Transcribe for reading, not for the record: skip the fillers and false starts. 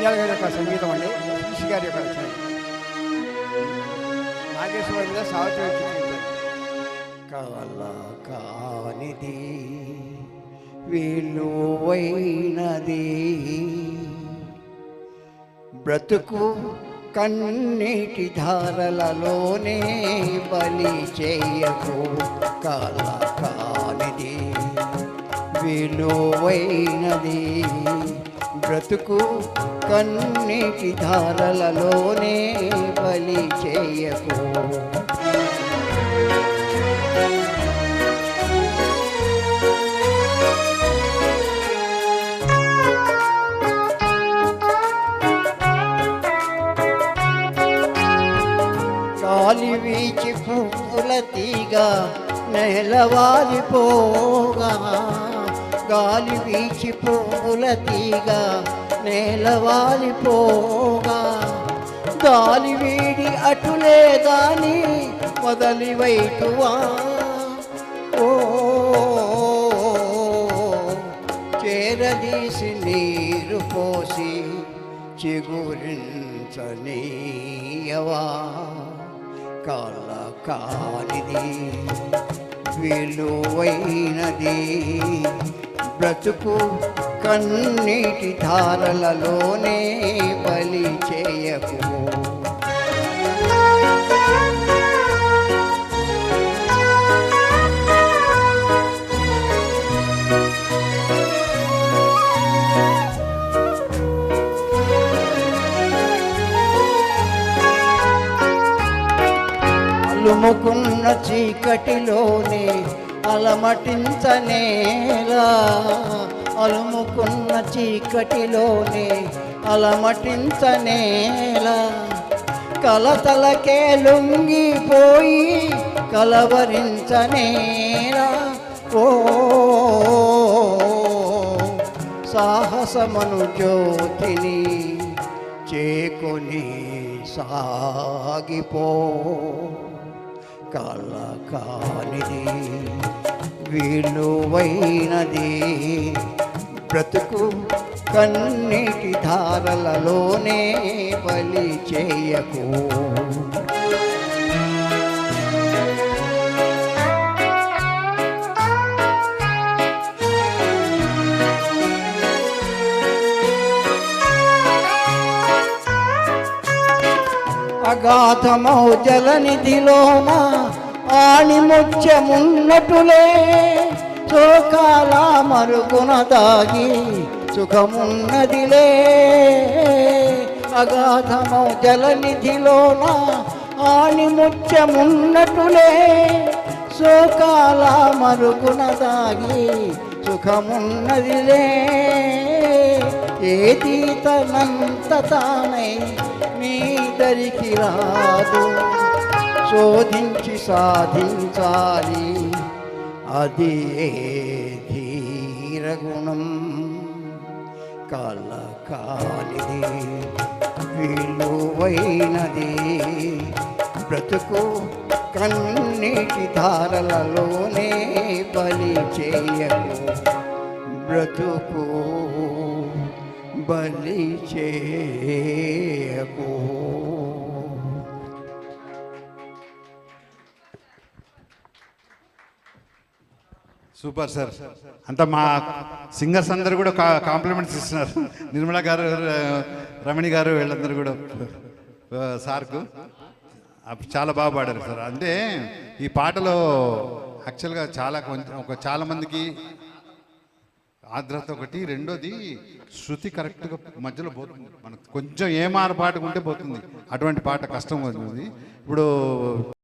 జంధ్యాల గారి యొక్క సంగీతం అండి, శ్రీశ్రీ గారి యొక్క రచన. నాగేశ్వర మీద సావిత్రి చిత్రించారు. కాల కానిది విలువైనది బ్రతుకు కన్నీటి ధారలలోనే బలి చేయకు. కాల కానిది విలువైనది బ్రతుకు కన్నీటి ధారలలోనే బలి చేయకు. గాలి వీచి పువ్వుల తీగ నేలవాలిపోగా, గాలి వీచి పువ్వుల తీగ నేలవాలిపోగా, గాలి వీడి అటులే గాని వదలివైటువా. ఓ చేరదీసి నీరు పోసి చిగురించనీయవా. కాల కానిది విలువైనది బ్రతుకు కన్నీటి ధారలలోనే బలి చేయకు. అలుముకున్న చీకటిలోనే అలమటించనేలా, అలుముకున్న చీకటిలోనే అలమటించనేలా, కలతలకే లొంగిపోయి కలవరించనేలా. ఓ సాహసమను జ్యోతిని చేకొని సాగిపో. కాల కానిది విలువైనది బ్రతుకు కన్నీటి ధారలలోనే బలి చేయకు. అగాధమౌ జలనిధిలోన ఆణిముత్యమున్నటులే, శోకాల మరుగున దాగి సుఖమున్నదిలే. అగాధమౌ జలనిధిలోన ఆణిముత్యమున్నటులే, శోకాల మరుగున దాగి సుఖమున్నదిలే. ఏది తనంత తానై నీ దరికి రాదు, శోధించి సాధించాలి అది ధీరగుణం. కాల కానిది విలువైనది బ్రతుకు కన్నీటి ధారలలోనే బలి చేయకు. బ్రతుకు బలి చేయకు. Super sir. అంతా మా సింగర్స్ అందరూ కూడా కాంప్లిమెంట్స్ ఇస్తున్నారు. నిర్మల గారు, రమణి గారు, వీళ్ళందరూ కూడా సార్కు చాలా బాగా పాడారు సార్. అంటే ఈ పాటలో యాక్చువల్గా చాలా మందికి ఆర్ద్రత ఒకటి, రెండోది శృతి కరెక్ట్గా మధ్యలో పోతుంది. మనకు కొంచెం ఏ మారు పాటకుంటే పోతుంది, అటువంటి పాట కష్టం అవుతుంది. ఇప్పుడు